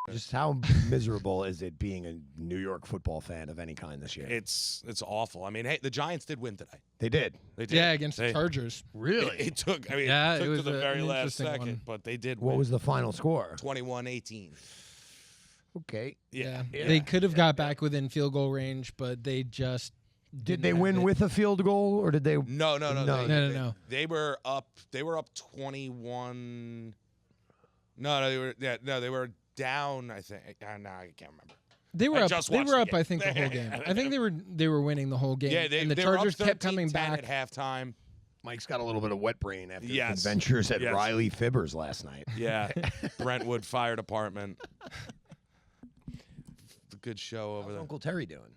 Just how miserable is it being a New York football fan of any kind this year? It's awful. I mean, hey, the Giants did win today. They did. They did. Yeah, against the Chargers. Really? It took. I mean, Yeah, it took it was to the very an last interesting second, one. but they did. What win. was the final score? 21-18. Okay. Yeah. They could have got back within field goal range, but they just Did they win with a field goal, or did they? No. No. They were up. They were up 21. No, they were. Yeah, no, they were down. I think. No, I can't remember. They were I up. just They watched were the up. game. I think the whole game. I think they were winning the whole game. Yeah, and the they were up Chargers kept coming 13-10 back at halftime. Mike's got a little bit of wet brain after his Yes. adventures at Yes. Riley Fibbers last night. Yeah, Brentwood Fire Department. It's a good show over How's there. Uncle Terry doing?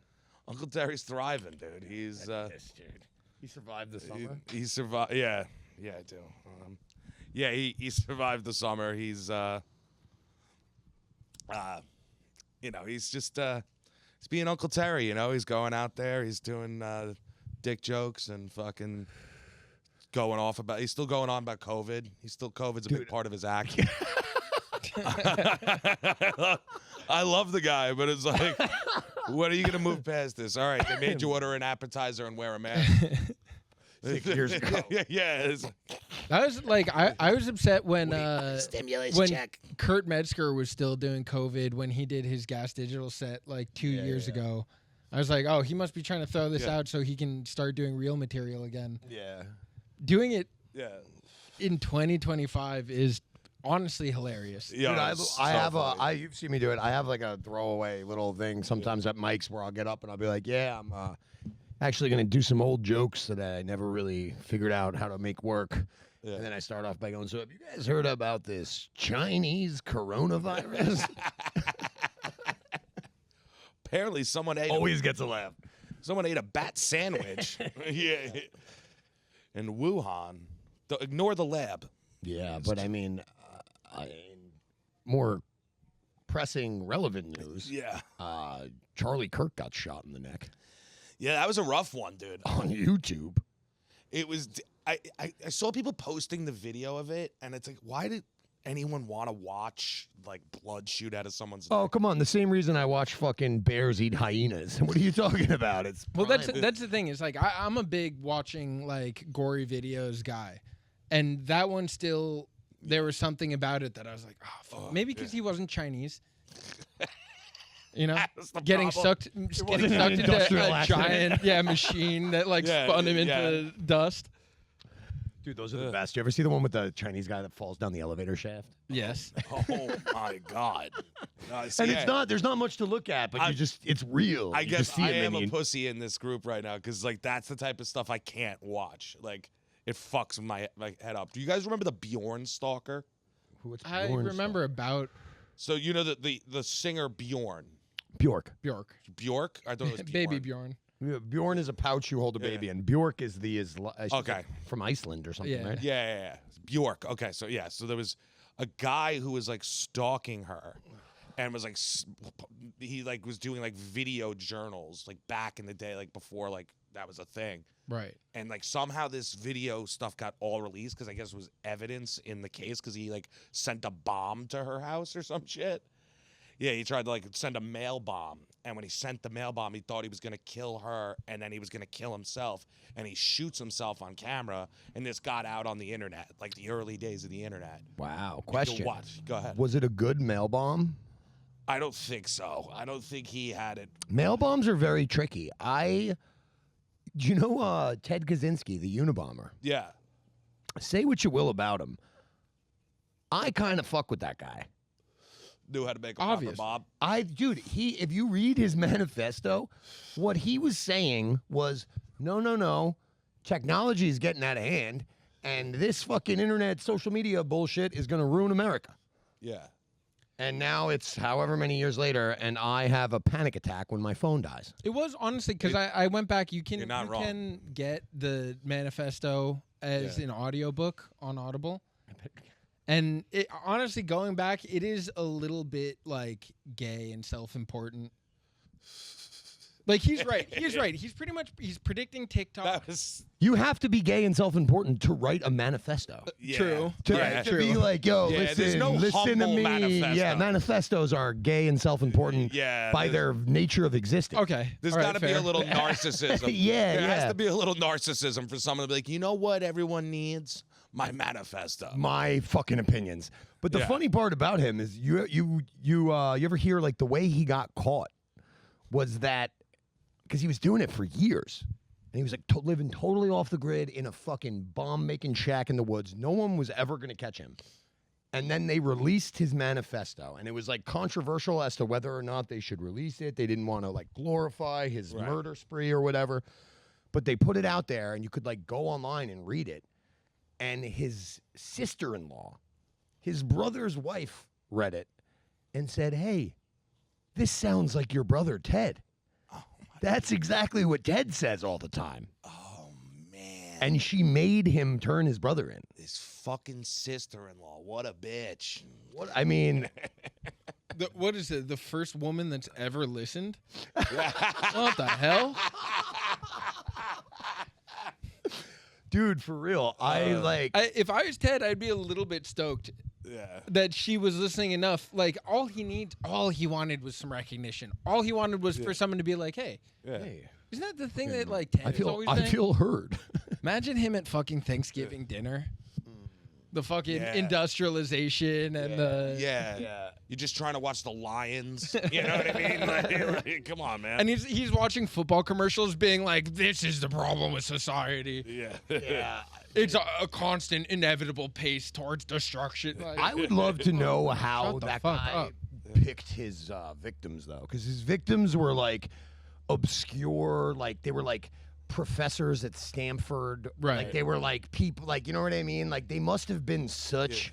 Uncle Terry's thriving, dude. He's Dude. He survived the summer. he survived. Yeah, I do. Yeah, he survived the summer. He's he's just he's being Uncle Terry. You know, he's going out there. He's doing dick jokes and fucking going off about. He's still going on about COVID. COVID's a big part of his act. I love the guy, but it's like, when are you gonna move past this? All right, they made you order an appetizer and wear a mask. 6 years ago. Yeah. It's, I was like, I was upset when Stimulus when check. Kurt Metzger was still doing COVID when he did his Gas Digital set like 2 years ago. I was like, oh, he must be trying to throw this out so he can start doing real material again. Yeah. Doing it yeah. in 2025 is honestly hilarious. Yeah, Dude, you've seen me do it. I have like a throwaway little thing sometimes at Mike's where I'll get up and I'll be like, yeah, I'm actually going to do some old jokes that I never really figured out how to make work. Yeah. And then I start off by going, so have you guys heard about this Chinese coronavirus? Apparently, someone ate. Always gets a laugh. Someone ate a bat sandwich. Yeah. In Wuhan. Ignore the lab. Yeah, but I mean, more pressing, relevant news. Yeah. Charlie Kirk got shot in the neck Yeah, that was a rough one, dude. on YouTube. It was. I saw people posting the video of it, and it's like, why did anyone want to watch like blood shoot out of someone's Oh, neck? come on. The same reason I watch fucking bears eat hyenas. What are you talking about? It's Well, prime. that's the thing. Is like I'm a big watching like gory videos guy, and that one still there was something about it that I was like, oh, fuck. Maybe because he wasn't Chinese. You know, That's the getting problem. sucked wasn't an into industrial a accident. giant machine that like Yeah, spun him yeah. into dust. Dude, those are the best. You ever see the one with the Chinese guy that falls down the elevator shaft? Yes. Oh my god. No, And it's not. There's not much to look at, but it's real. I You guess just see I it, am and a you- pussy in this group right now because like that's the type of stuff I can't watch. Like it fucks my head up. Do you guys remember the Bjorn stalker? What's I Bjorn's remember about So you know the singer Bjorn. song? Bjork. Bjork. Bjork? I thought it was Bjorn. Baby Bjorn. Yeah, Bjorn is a pouch you hold a baby in. Bjork is Okay. from Iceland or something, Yeah. right? Yeah. Bjork. Okay, so yeah, so there was a guy who was like stalking her, and was like he like was doing like video journals like back in the day, like before like that was a thing, Right. and like somehow this video stuff got all released because I guess it was evidence in the case because he like sent a bomb to her house or some shit. Yeah, he tried to like send a mail bomb, and when he sent the mail bomb, he thought he was gonna kill her, and then he was gonna kill himself, and he shoots himself on camera, and this got out on the internet, like the early days of the internet. Wow. You can Question. watch. Go ahead. Was it a good mail bomb? I don't think so. I don't think he had it. Mail bombs are very tricky. Do you know Ted Kaczynski, the Unabomber? Yeah. Say what you will about him. I kind of fuck with that guy. Knew how to make a Obvious. proper bomb. If you read his manifesto, what he was saying was, no, technology is getting out of hand, and this fucking internet social media bullshit is going to ruin America. Yeah. And now it's however many years later, and I have a panic attack when my phone dies. It was honestly because I went back. You You're not wrong. can get the manifesto as an audiobook on Audible. And it, honestly, going back, it is a little bit like gay and self-important. Like he's right. He's right. He's pretty much predicting TikTok. That was You have to be gay and self-important to write a manifesto. yeah. True. To, Yeah. to be like, yo, Yeah, there's listen, no listen to humble me. manifesto. Yeah, manifestos are gay and self-important Yeah, by there's- their nature of existing. Okay. There's all right, got to be fair. a little narcissism. Yeah, there has yeah. to be a little narcissism for someone to be like, you know what everyone needs? My manifesto. My fucking opinions. But the Yeah. funny part about him is you ever hear like the way he got caught was that because he was doing it for years. And he was like living totally off the grid in a fucking bomb-making shack in the woods. No one was ever going to catch him. And then they released his manifesto. And it was like controversial as to whether or not they should release it. They didn't want to like glorify his Right. murder spree or whatever. But they put it out there and you could like go online and read it. And his sister-in-law, his brother's wife, read it and said, hey, this sounds like your brother Ted. That's exactly what Ted says all the time. Oh man. And she made him turn his brother in. This fucking sister-in-law. What a bitch. What I mean, What is it? The first woman that's ever listened? What the hell? dude, for real. If I was Ted, I'd be a little bit stoked Yeah. that she was listening enough. Like all he wanted was some recognition. All he wanted was for someone to be like, "Hey, Yeah. hey, isn't that the thing that like Ted is always I saying?" feel heard. Imagine him at fucking Thanksgiving dinner. The fucking Yeah. industrialization and the Yeah. You're just trying to watch the Lions. You know what I mean? Like, come on, man. and he's watching football commercials, being like, "This is the problem with society. yeah. yeah. It's a constant, inevitable pace towards destruction." Like, I would love to know how Shut the that fuck guy up. picked his victims, though, because his victims were like obscure, like they were like professors at Stanford, Right. Like they were like people, like you know what I mean? Like they must have been such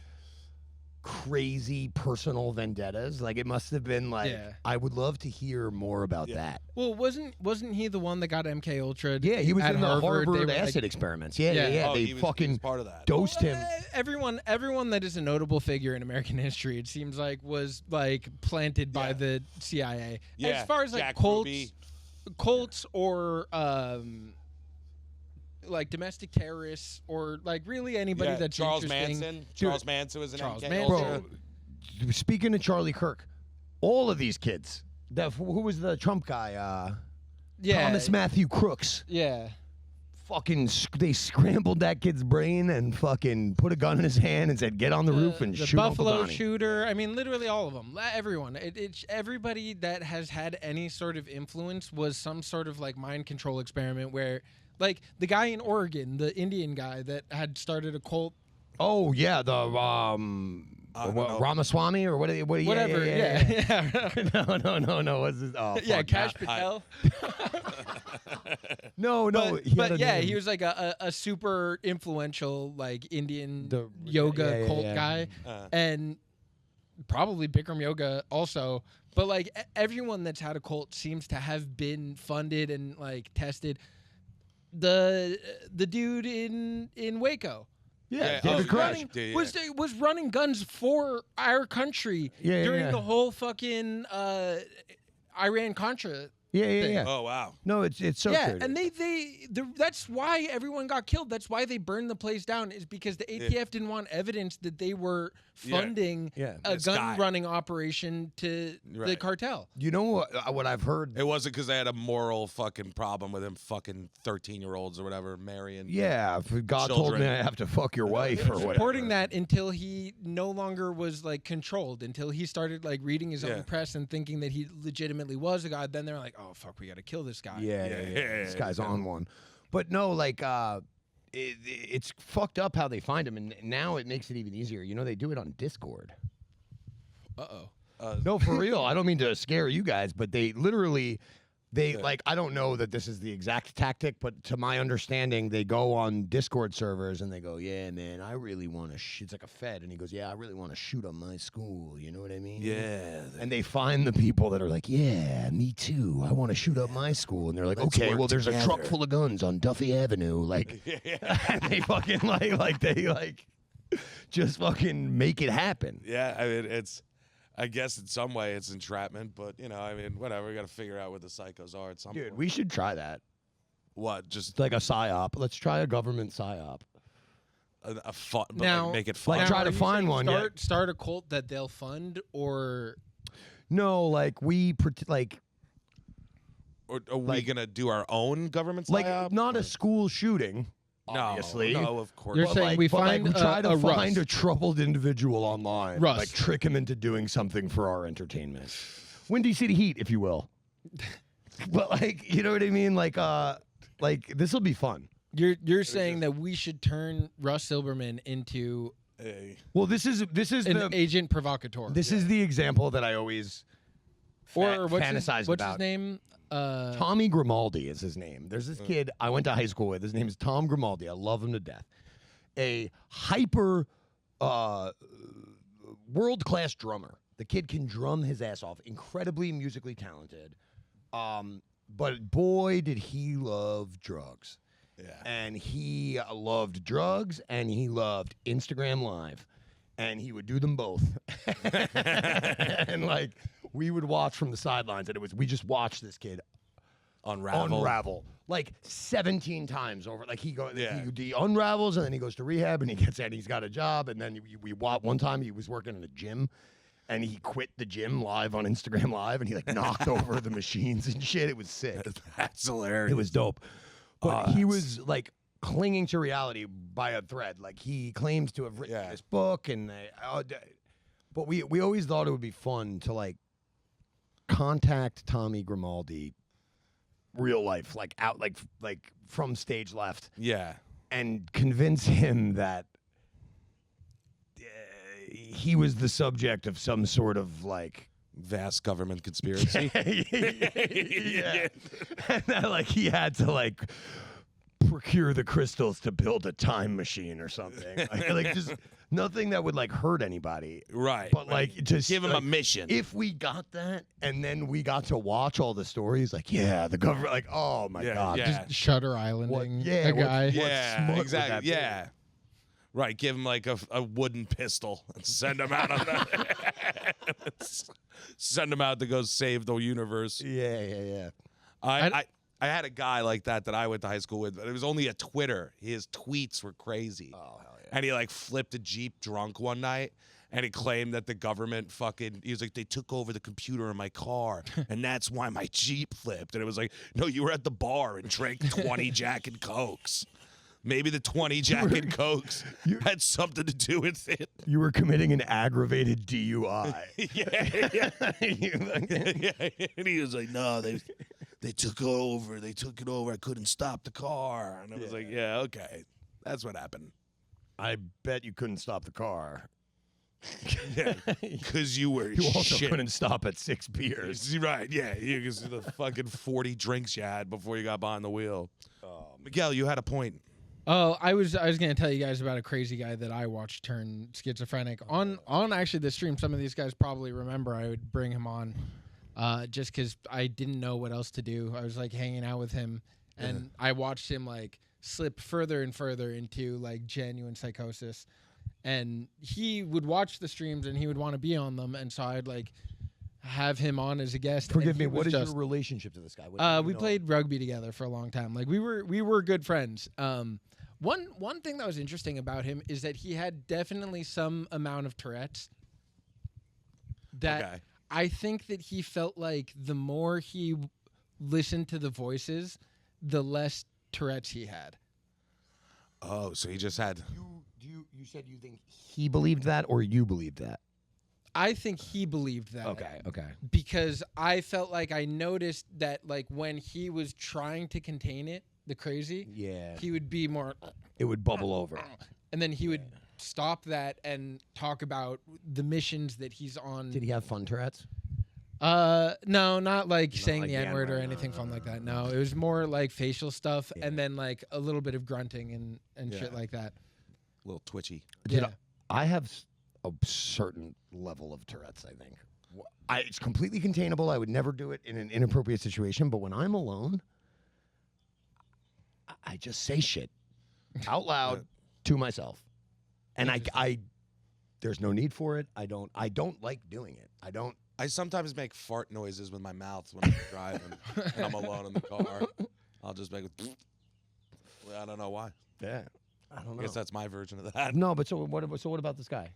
crazy personal vendettas. Like it must have been like. Yeah. I would love to hear more about that. well, wasn't he the one that got MK Ultra? Yeah, he was at in the Harvard They were, like- acid experiments. Yeah, yeah, Yeah. yeah. Oh, They he was fucking part of that. dosed him. Everyone that is a notable figure in American history, it seems like, was like planted by Yeah. the CIA. Yeah. As far as like Jack cults, Ruby. or like domestic terrorists, or like really anybody Yeah, that's Charles interesting. Manson. Charles Manson was an Charles MK Manson. Ultra. Bro, speaking of Charlie Kirk, all of these kids, who was the Trump guy? Yeah, Thomas Matthew Crooks. yeah. Fucking, they scrambled that kid's brain and fucking put a gun in his hand and said, "Get on the roof and the shoot Uncle Buffalo Donnie." shooter. I mean, literally all of them. Everyone. It's everybody that has had any sort of influence was some sort of like mind control experiment where, like the guy in Oregon, the Indian guy that had started a cult. Oh yeah, the don't know. Ramaswamy or what? Whatever. Yeah. No. What's his? Oh, Yeah, fuck, Cash nah. Patel. No. But yeah, he was like a super influential like Indian yoga cult guy, and probably Bikram yoga also. But like everyone that's had a cult seems to have been funded and like tested. The dude in Waco. Yeah, Yeah, David oh, Crash. running- Yeah, was running guns for our country during yeah. the whole fucking Iran Contra. Yeah. Oh, wow. No, it's so Yeah, true. and that's why everyone got killed. That's why they burned the place down, is because the ATF didn't want evidence that they were funding Yeah. a This guy. gun running operation to the Right. cartel. You know what I've heard? It wasn't because they had a moral fucking problem with him fucking 13-year-olds or whatever marrying. Yeah, if God told Children. me I have to fuck your wife or whatever. Supporting that until he no longer was like controlled, until he started like reading his Yeah. own press and thinking that he legitimately was a god. Then they're like, oh fuck, we got to kill this guy. Yeah. Yeah. This guy's on one. But no, like, it's fucked up how they find him, and now it makes it even easier. You know, they do it on Discord. Uh-oh. No, for real. I don't mean to scare you guys, but they literally, like, I don't know that this is the exact tactic, but to my understanding, they go on Discord servers and they go, yeah, man, I really want to it's like a Fed. And he goes, yeah, I really want to shoot on my school. You know what I mean? Yeah. And they find the people that are like, yeah, me too. I want to shoot up my school. And they're like, Let's okay, work well, there's a truck together. full of guns on Duffy Avenue. Like, and they fucking just fucking make it happen. Yeah, I mean, I guess in some way it's entrapment, but you know, I mean, whatever. We got to figure out what the psychos are at some Dude, point. we should try that. What? Just It's like a psyop. Let's try a government psyop. a fun, but Now- like make it fun. Like, try are to you find saying one, yeah. Start a cult that they'll fund, or No, like like Or are we like- gonna do our own government like psyop? not a school shooting. No, Obviously. no, of course. You're But saying like, we but like find we try to a find Russ. a troubled individual online, Russ. like trick him into doing something for our entertainment. Windy City Heat, if you will. But like, you know what I mean? Like this will be fun. you're saying that we should turn Russ Silberman into Hey. Well, this is an the agent provocateur, this is the example that I always or what's fantasized his about. name? Tommy Grimaldi is his name. There's this kid I went to high school with. His name is Tom Grimaldi. I love him to death. A hyper world-class drummer. The kid can drum his ass off. Incredibly musically talented. But boy, did he love drugs. Yeah. And he loved drugs and he loved Instagram Live. And he would do them both. And like we would watch from the sidelines, and we just watched this kid unravel like 17 times over. Like he unravels, and then he goes to rehab, and he gets out, he's got a job, and then one time he was working in a gym, and he quit the gym live on Instagram Live, and he like knocked over the machines and shit. It was sick. That's hilarious. It was dope. But he was like clinging to reality by a thread. Like he claims to have written this book, and but we always thought it would be fun to like contact Tommy Grimaldi, real life, like out, like from stage left, Yeah. and convince him that he was the subject of some sort of like Vast government conspiracy. yeah. And that like he had to like procure the crystals to build a time machine or something. Like just nothing that would like hurt anybody. Right. But like just give him like, a mission. If we got that and then we got to watch all the stories, like the government, like oh my god, yeah. just Shutter Islanding a what- guy. what Yeah, smut would exactly. that be? Yeah. Right, give him like a wooden pistol and send him out on the send him out to go save the universe. Yeah. I had a guy like that I went to high school with, but it was only a Twitter. His tweets were crazy. Oh hell yeah. And he like flipped a Jeep drunk one night, and he claimed that the government he was like, they took over the computer in my car, and that's why my Jeep flipped. And it was like, no, you were at the bar and drank 20 Jack and Cokes. Maybe the 20 Jack and Cokes had something to do with it. You were committing an aggravated DUI. Yeah. And he was like, no, they took over. They took it over. I couldn't stop the car. And I was like, yeah, okay. That's what happened. I bet you couldn't stop the car. Yeah, because you were You also shit. couldn't stop at 6 beers. Right, yeah. Because the fucking 40 drinks you had before you got behind the wheel. Miguel, you had a point. Oh, I was gonna tell you guys about a crazy guy that I watched turn schizophrenic on actually the stream. Some of these guys probably remember I would bring him on, just because I didn't know what else to do. I was like hanging out with him, and I watched him like slip further and further into like genuine psychosis. And he would watch the streams and he would want to be on them, and so I'd like have him on as a guest. Forgive and me. he What was is just, your relationship to this guy? What do you we know? played rugby together for a long time. Like we were good friends. One thing that was interesting about him is that he had definitely some amount of Tourette's. That Okay. I think that he felt like the more he listened to the voices, the less Tourette's he had. Oh, so he just had. You said you think he believed that, or you believed that? I think he believed that. Okay. Because I felt like I noticed that like when he was trying to contain it, the crazy, Yeah. he would be more, It would bubble over. and then he would stop that and talk about the missions that he's on. Did he have fun Tourette's? No, not like saying like the the N-word or N-word, anything no, fun no, like that. no. No, it was more like facial stuff, Yeah. and then like a little bit of grunting and shit Yeah. like that. A little twitchy. Did Yeah. I have a certain level of Tourette's, I think. It's completely containable. I would never do it in an inappropriate situation, but when I'm alone, I just say shit out loud to myself. And I There's no need for it. I don't like doing it. I sometimes make fart noises with my mouth when I'm driving and I'm alone in the car. I'll just make it. I don't know why. Yeah. I don't know. I guess that's my version of that. No, but so what about this guy?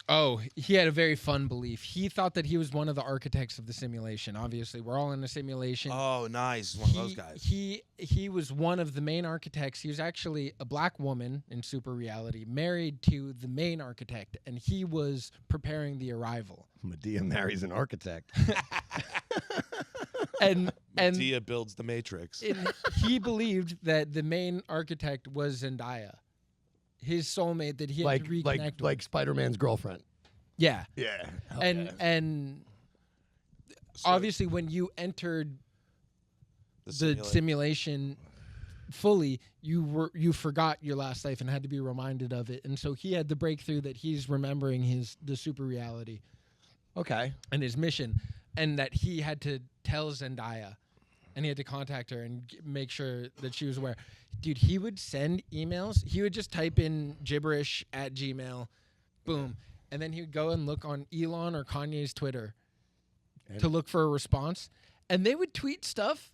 Oh, he had a very fun belief. He thought that he was one of the architects of the simulation. Obviously, we're all in a simulation. Oh, nice. One of those guys. He was one of the main architects. He was actually a black woman in super reality, married to the main architect, and he was preparing the arrival. Medea marries an architect. and Medea builds the Matrix. he believed that the main architect was Zendaya, his soulmate that he had to reconnect with. Like Spider-Man's girlfriend. Yeah. Yeah. And obviously when you entered the simulation fully, you forgot your last life and had to be reminded of it. And so he had the breakthrough that he's remembering the super reality. Okay. And his mission, and that he had to tell Zendaya, and he had to contact her and make sure that she was aware. Dude, he would send emails. He would just type in gibberish at Gmail, boom, and then he would go and look on Elon or Kanye's Twitter to look for a response, and they would tweet stuff.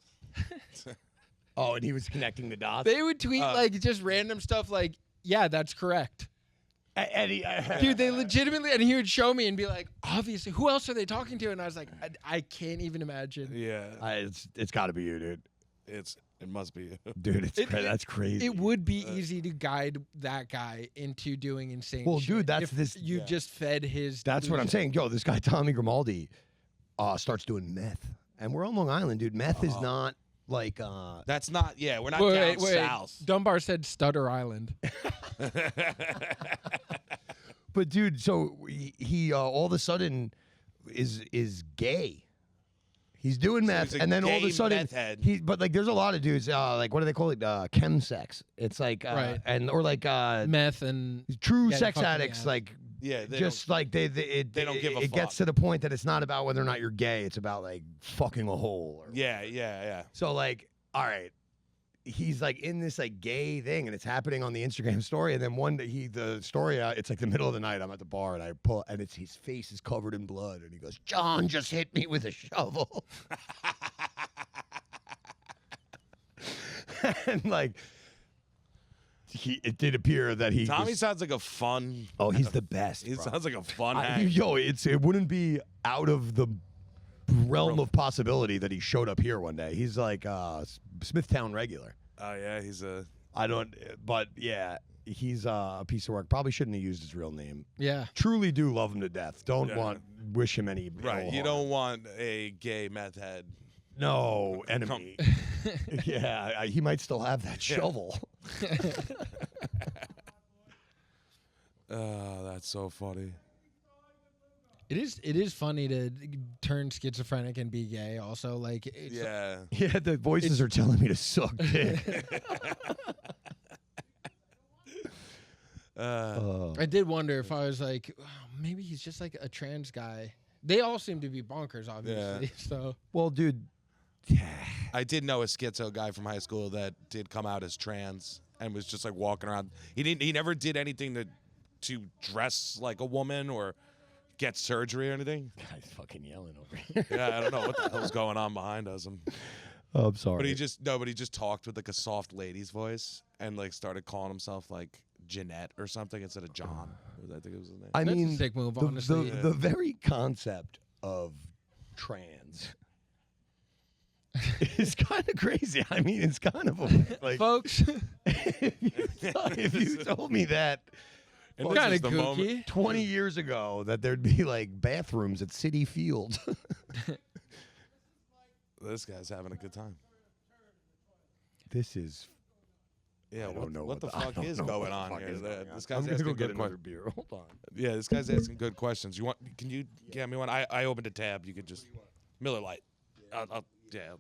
Oh, and he was connecting the dots. They would tweet like just random stuff, like, "Yeah, that's correct." Dude, they legitimately, and he would show me and be like, obviously, who else are they talking to? And I was like, I can't even imagine. Yeah. It's got to be you, dude. It must be you. Dude, that's crazy. It would be easy to guide that guy into doing insane shit. Well, dude, that's if this. You just fed his. That's what I'm saying. Yo, this guy, Tommy Grimaldi, starts doing meth. And we're on Long Island, dude. Meth is not like. That's not, yeah, we're not down south. Dunbar said Stutter Island. But dude, so he all of a sudden is gay. He's doing meth, he's a and then all of a gay sudden meth head. but like there's a lot of dudes like what do they call it? Chemsex. It's like Right. and or like Meth and true Yeah, sex fucking addicts ass. like Yeah, they just like they don't give a it gets fuck. to the point that it's not about whether or not you're gay, it's about like fucking a hole or Yeah. so like all right, he's like in this like gay thing and it's happening on the Instagram story, and then one day the story it's like the middle of the night, I'm at the bar and I pull and it's his face is covered in blood and he goes, "John just hit me with a shovel." And like it did appear that Tommy sounds like a fun. oh, he's the best. He bro. sounds like a fun I, hang. yo, it wouldn't be out of the realm of possibility that he showed up here one day. He's like Smithtown regular. Oh yeah, he's a. I don't, but yeah, he's a piece of work. Probably shouldn't have used his real name. yeah. Truly do love him to death. Don't wish him any Right, ill you harm. don't want a gay meth head. No enemy. Yeah, he might still have that shovel. Oh, that's so funny. It is funny to turn schizophrenic and be gay. Also, like, it's, Yeah. Yeah, the voices are telling me to suck dick. I did wonder if I was like, oh, maybe he's just like a trans guy. They all seem to be bonkers, obviously. So, Well, dude. I did know a schizo guy from high school that did come out as trans and was just like walking around. He never did anything to dress like a woman or get surgery or anything. Guy's fucking yelling over here. Yeah, I don't know what the hell's going on behind us. Oh, I'm sorry. But he just talked with like a soft lady's voice and like started calling himself like Jeanette or something instead of John. I think it was his name. I That's a mean, sick move, honestly. the very concept of trans is kind of crazy. I mean, it's kind of a, like, folks, if you told me that And this kind is of the moment- kooky. 20 years ago that there'd be like bathrooms at City Field. This guy's having a good time. This is. Yeah, I don't know what the I fuck don't is know what going the on fuck here? is going on. This guy's I'm gonna asking go get good another questions. beer. Hold on. Yeah, this guy's asking good questions. Can you get me one? I opened a tab. You could just Miller Lite. Yeah.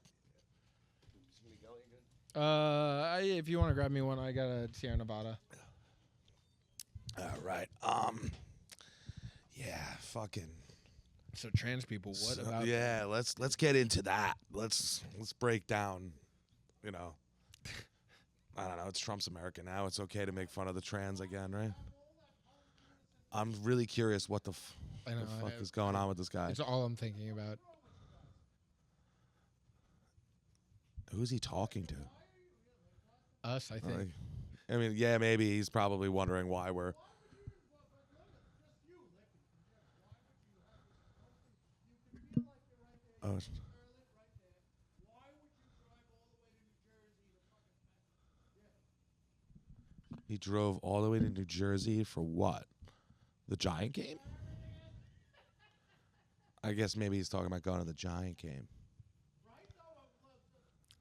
If you want to grab me one, I got a Sierra Nevada. All right. Yeah. Fucking. So trans people, what about? Yeah. Let's get into that. Let's break down. You know. I don't know. It's Trump's America now. It's okay to make fun of the trans again, right? I'm really curious what the I know, fuck is going on with this guy. It's all I'm thinking about. Who's he talking to? Us, I think. I mean, yeah, maybe he's probably wondering why we're. Oh. He drove all the way to New Jersey for what? The Giant game? I guess maybe he's talking about going to the Giant game.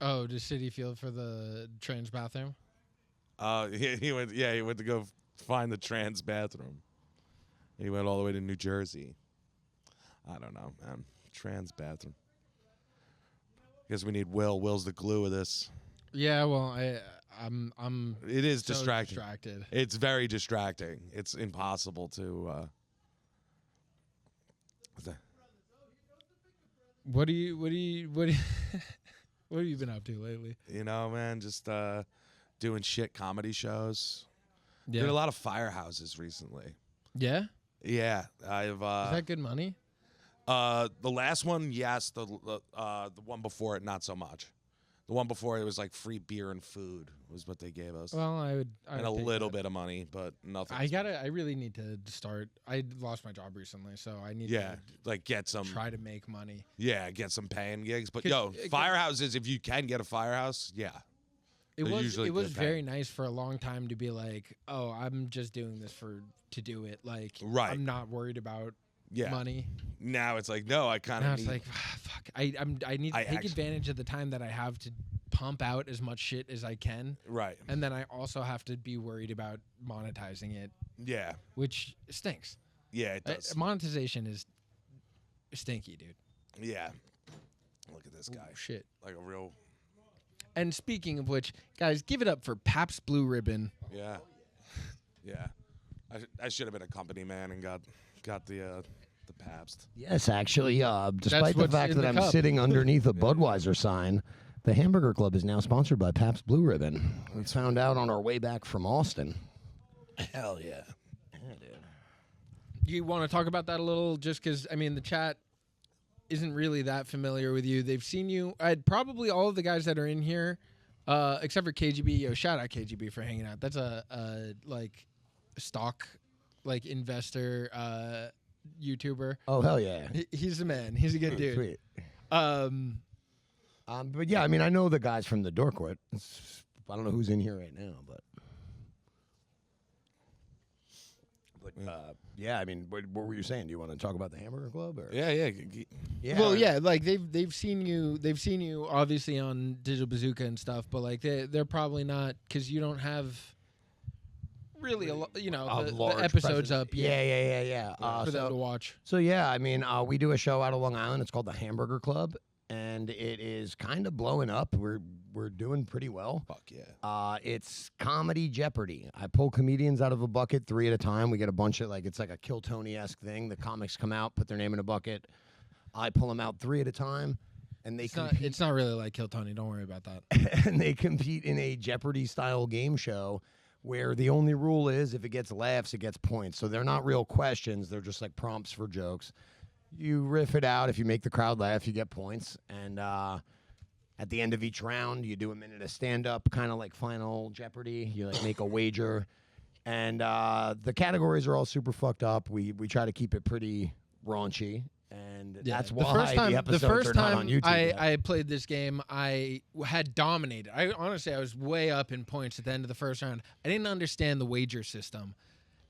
Oh, to City Field for the trans bathroom? He went. Yeah, he went to go find the trans bathroom. He went all the way to New Jersey. I don't know, man. Trans bathroom. Guess we need Will. Will's the glue of this. Yeah, well, I'm. It is so distracting. It's very distracting. It's impossible to. What have you been up to lately? You know, man, just doing shit comedy shows. Yeah. Did a lot of firehouses recently. Yeah? Yeah, I've. Is that good money? The last one, yes. The one before it, not so much. The one before it was like free beer and food was what they gave us. Well, I would and a little bit of money, but nothing. I really need to start. I lost my job recently, so I need to like get some. Try to make money. Yeah, get some paying gigs. But firehouses, if you can get a firehouse, yeah. It was very nice for a long time to be like, oh, I'm just doing this to do it. Like, I'm not worried about money. Now it's like, no, I kind of. Now it's like, fuck. I need to take advantage of the time that I have to pump out as much shit as I can. Right. And then I also have to be worried about monetizing it. Yeah. Which stinks. Yeah, it does. Monetization is stinky, dude. Yeah. Look at this guy. Shit. Like a real. And speaking of which, guys, give it up for Pabst Blue Ribbon. Yeah. Yeah. I should have been a company man and got the Pabst. Yes, actually, despite the fact that I'm sitting underneath a Budweiser sign, the Hamburger Club is now sponsored by Pabst Blue Ribbon. We found out on our way back from Austin. Hell yeah. Yeah, dude. You want to talk about that a little? Just because, I mean, the chat isn't really that familiar with you. They've seen you. Probably all of the guys that are in here, except for KGB. Yo, shout out KGB for hanging out. That's a stock investor YouTuber. Oh, hell yeah. He's the man. He's a good dude. Sweet. But yeah, I mean, I know the guys from the Dorkwood. I don't know who's in here right now, but yeah, I mean, what were you saying? Do you want to talk about the Hamburger Club? Or? Yeah. Well, yeah, like they've seen you obviously on Digital Bazooka and stuff, but like they're probably not, because you don't have really the episodes up yet. Yeah. For them to watch. So yeah, I mean, we do a show out of Long Island. It's called the Hamburger Club, and it is kind of blowing up. We're doing pretty well. Fuck yeah. It's Comedy Jeopardy. I pull comedians out of a bucket 3 at a time. We get a bunch of it's like a Kill Tony-esque thing. The comics come out, put their name in a bucket. I pull them out 3 at a time, and they compete. It's not really like Kill Tony. Don't worry about that. And they compete in a Jeopardy-style game show where the only rule is if it gets laughs, it gets points. So they're not real questions. They're just like prompts for jokes. You riff it out. If you make the crowd laugh, you get points. And at the end of each round, you do a minute of stand-up, kind of like Final Jeopardy. You make a wager. And the categories are all super fucked up. We try to keep it pretty raunchy. And that's why the episodes are not on YouTube. I played this game, I had dominated. I was way up in points at the end of the first round. I didn't understand the wager system.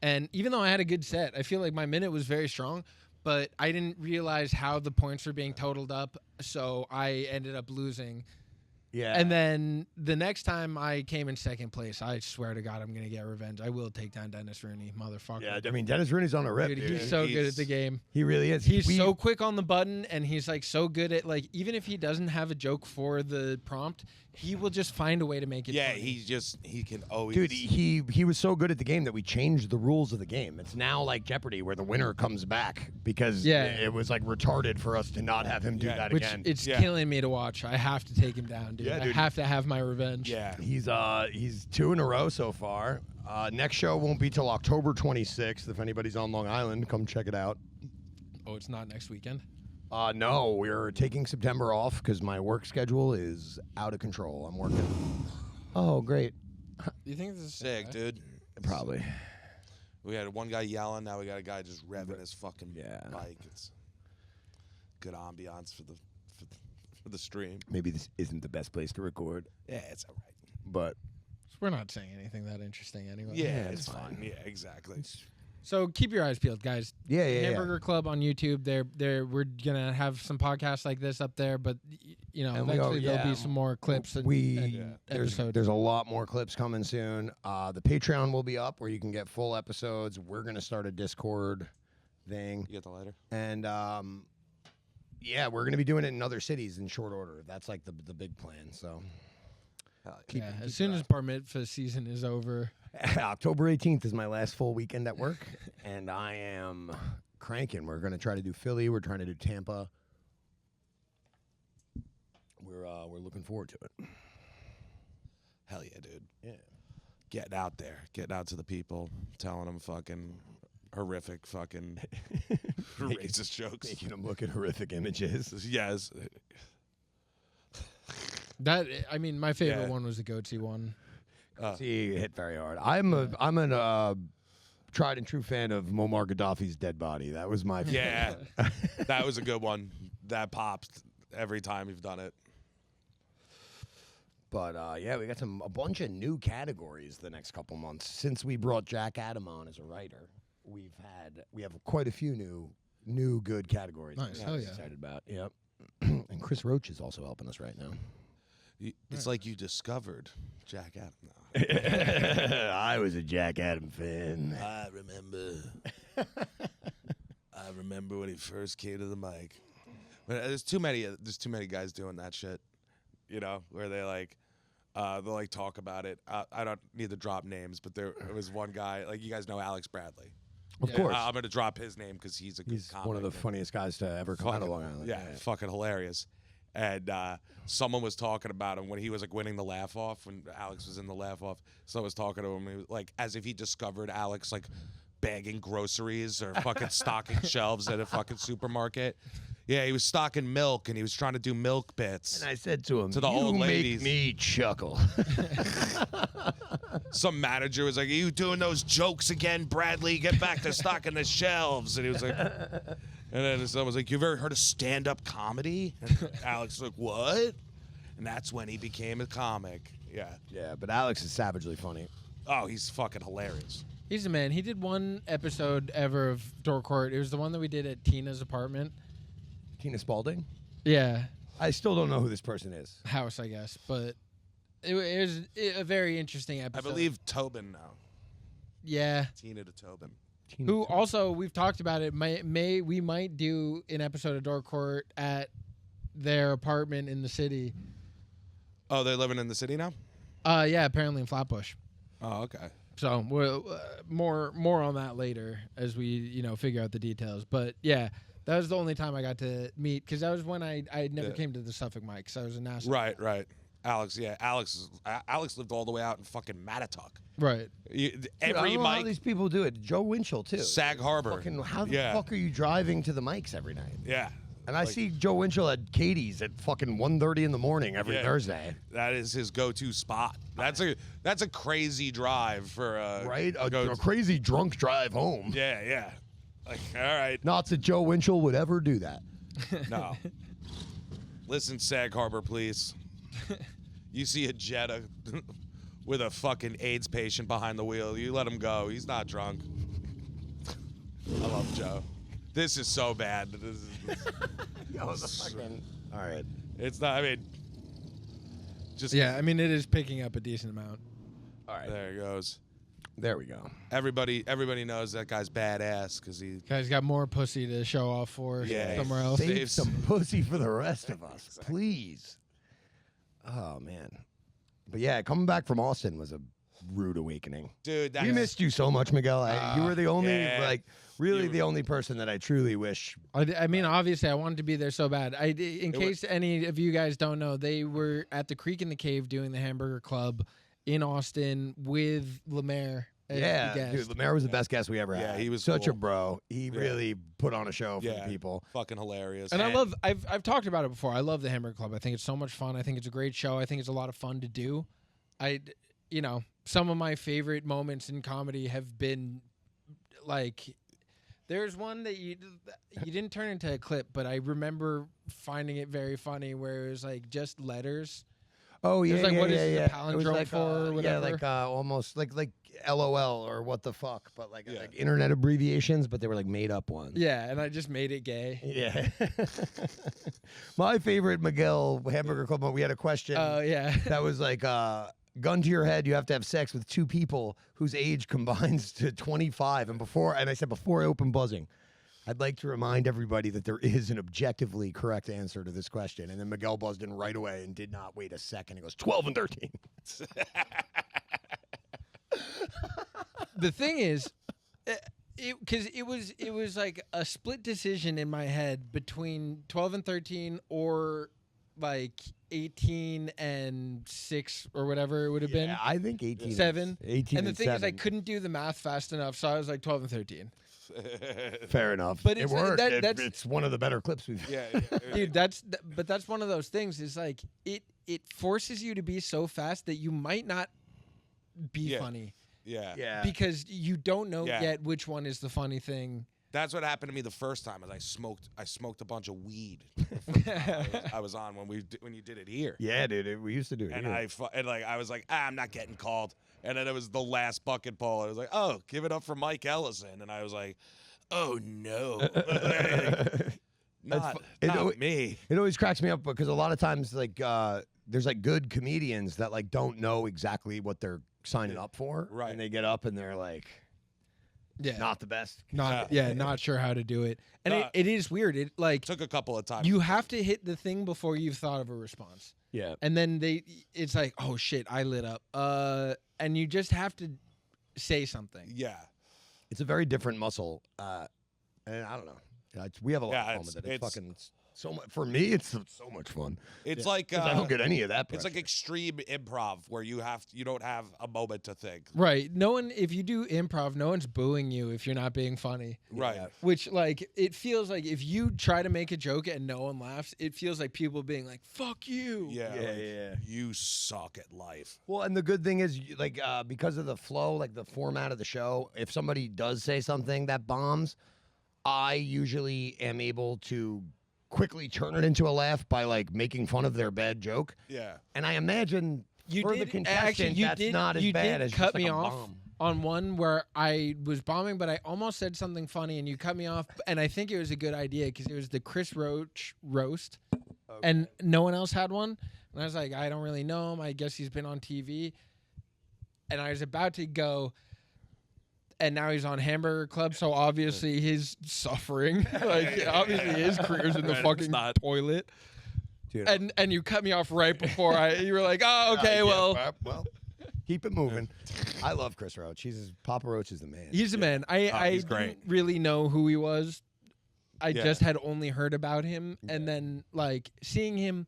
And even though I had a good set, I feel like my minute was very strong, but I didn't realize how the points were being totaled up, so I ended up losing. Yeah. And then the next time I came in second place, I swear to God, I'm going to get revenge. I will take down Dennis Rooney, motherfucker. Yeah, I mean, Dennis Rooney's on a rip, dude. He's so good at the game. He really is. He's so quick on the button, and he's so good at even if he doesn't have a joke for the prompt, he will just find a way to make it funny. He can always. Dude, he was so good at the game that we changed the rules of the game. It's now like Jeopardy, where the winner comes back because it was retarded for us to not have him do that again. It's killing me to watch. I have to take him down, dude. Yeah, dude. I have to have my revenge. Yeah, he's 2 in a row so far. Next show won't be till October 26th. If anybody's on Long Island, come check it out. Oh, it's not next weekend? No, we're taking September off because my work schedule is out of control. I'm working. Oh, great. You think this is Sick, dude. Probably. We had one guy yelling. Now we got a guy just revving his fucking bike. It's good ambiance for the stream. Maybe this isn't the best place to record. Yeah, it's all right. But We're not saying anything that interesting anyway. Yeah, it's fine. Yeah, exactly. So keep your eyes peeled, guys. Yeah. Hamburger Club on YouTube. We're gonna have some podcasts like this up there, but eventually there'll be some more clips and episodes. There's a lot more clips coming soon. The Patreon will be up where you can get full episodes. We're gonna start a Discord thing. You get the lighter? And we're gonna be doing it in other cities in short order. That's like the big plan. So as soon as bar mitzvah season is over. October 18th is my last full weekend at work, and I am cranking. We're going to try to do Philly. We're trying to do Tampa. We're looking forward to it. Hell yeah, dude. Yeah. Getting out there. Getting out to the people. Telling them fucking horrific fucking racist jokes. Making them look at horrific images. Yes. My favorite one was the goatee one. He hit very hard. I'm a tried and true fan of Muammar Gaddafi's dead body. That was my favorite. Yeah. That was a good one. That pops every time you've done it. But we got a bunch of new categories the next couple months. Since we brought Jack Adam on as a writer, we have quite a few new good categories. Nice. Hell yeah. Excited about. Yep. And Chris Roach is also helping us right now. It's like you discovered Jack Adam. I was a Jack Adam fan. I remember when he first came to the mic. But there's too many guys doing that shit, where they'll talk about it. I don't need to drop names, but there was one guy, you guys know Alex Bradley. Of course. I'm gonna drop his name because he's comic. One of the funniest guys to ever come out of Long Island. Yeah, fucking hilarious. And someone was talking about him when he was winning the laugh off, when Alex was in the laugh off. Someone was talking to him, he was, as if he discovered Alex bagging groceries or fucking stocking shelves at a fucking supermarket. Yeah, he was stocking milk and he was trying to do milk bits. And I said to him, to the old ladies, make me chuckle. Some manager was like, "Are you doing those jokes again, Bradley? Get back to stocking the shelves." And he was like. And then someone was like, "You've ever heard of stand-up comedy?" And Alex was like, "What?" And that's when he became a comic. Yeah. Yeah, but Alex is savagely funny. Oh, he's fucking hilarious. He's the man. He did one episode ever of Door Court. It was the one that we did at Tina's apartment. Tina Spalding? Yeah. I still don't know who this person is. House, I guess. But it was a very interesting episode. I believe Tobin now. Yeah. Tina to Tobin. Who also, we've talked about it, we might do an episode of Door Court at their apartment in the city. Oh, they're living in the city now? Yeah, apparently in Flatbush. Oh, okay. So we'll more on that later as we figure out the details. But yeah, that was the only time I got to meet, because that was when I never came to the Suffolk mic, so I was in Nassau. Right. Alex lived all the way out in fucking Mattatuck. Right. I don't know how these people do it. Joe Winchell too. Sag Harbor. Fucking, how the fuck are you driving to the mics every night? Yeah. And I see Joe Winchell at Katie's at fucking 1:30 in the morning every Thursday. That is his go-to spot. That's a crazy drive for a crazy drunk drive home. Yeah. All right. Not that Joe Winchell would ever do that. No. Listen, Sag Harbor, please. You see a Jetta with a fucking AIDS patient behind the wheel, you let him go. He's not drunk. I love Joe. This is so bad. All right. It's not, it is picking up a decent amount. All right. There he goes. There we go. Everybody knows that guy's badass because he... Guy's got more pussy to show off for somewhere else. Save some pussy for the rest of us, please. Oh, man. But yeah, coming back from Austin was a rude awakening. Dude, we missed you so much, Miguel. You were the only, the only person that I truly wish. I mean, obviously, I wanted to be there so bad. In case any of you guys don't know, they were at the Creek in the Cave doing the Hamburger Club in Austin with Lemaire Yeah, dude, Lemaire was the best guest we ever had. Yeah, he was such a cool. bro. He really put on a show for the Yeah. people. Fucking hilarious. And I've talked about it before. I love the Hamburger Club. I think it's so much fun. I think it's a great show. I think it's a lot of fun to do. Some of my favorite moments in comedy have been like, there's one that you didn't turn into a clip, but I remember finding it very funny where it was like just letters. Oh yeah, It was like, yeah, what yeah, is yeah. the palindrome like, for or whatever? Yeah, like almost like LOL or what the fuck, but like Yeah. like internet abbreviations, but they were like made up ones. Yeah, and I just made it gay. Yeah. My favorite Miguel Hamburger Club moment, we had a question Oh yeah. that was like gun to your head, you have to have sex with two people whose age combines to 25. And I said before I open buzzing, I'd like to remind everybody that there is an objectively correct answer to this question. And then Miguel buzzed in right away and did not wait a second. He goes, 12 and 13. The thing is, because it was like a split decision in my head between 12 and 13 or like 18 and 6 or whatever it would have been. Yeah, I think 18. 7. 18 And the thing is, I 7. couldn't do the math fast enough, so I was like 12 and 13. Fair enough. But it it's, worked. that's It's one of the better clips we've dude. But that's one of those things. Is like it forces you to be so fast that you might not be funny. Yeah. Because you don't know Yeah. yet which one is the funny thing. That's what happened to me the first time. Is I smoked a bunch of weed. I was on when you did it here. Yeah, dude. We used to do it. And here. I was like, I'm not getting called. And then it was the last bucket pull. I was like, oh, give it up for Mike Ellison. And I was like, oh no, not me. It always cracks me up because a lot of times like there's like good comedians that like don't know exactly what they're signing up for, Right. And they get up and they're like, Yeah. not the best. Not sure how to do it. And it is weird. It like Took a couple of times. you have to hit the thing before you've thought of a response. Yeah. And then it's like, oh shit, I lit up. And you just have to say something. Yeah. It's a very different muscle, and I don't know. We have a lot of fun with it. It's fucking so much for me. It's so much fun. It's like 'Cause I don't get any of that. It's pressure. like extreme improv where you don't have a moment to think. Right. No one, if you do improv, no one's booing you if you're not being funny. Right. Yeah. Which, like, it feels like if you try to make a joke and no one laughs, it feels like people being like, fuck you. Yeah. Yeah, like, yeah. You suck at life. Well, and the good thing is, like, because of the flow, like the format of the show, if somebody does say something that bombs, I usually am able to quickly turn it into a laugh by like making fun of their bad joke. Yeah. And I imagine for the contestant, that's not as bad as cut just like me a off bomb. on one where I was bombing, but I almost said something funny, and you cut me off. And I think it was a good idea because it was the Chris Roach roast, and no one else had one. And I was like, I don't really know him. I guess he's been on TV. And I was about to go, and now he's on Hamburger Club, so obviously he's suffering. Like, obviously his career's in the fucking toilet. Dude, And you cut me off right before you were like, oh, okay, well. Keep it moving. I love Chris Roach. Papa Roach is the man. He's the man. I he's great. didn't really know who he was. I Yeah. just had only heard about him. And then, like, seeing him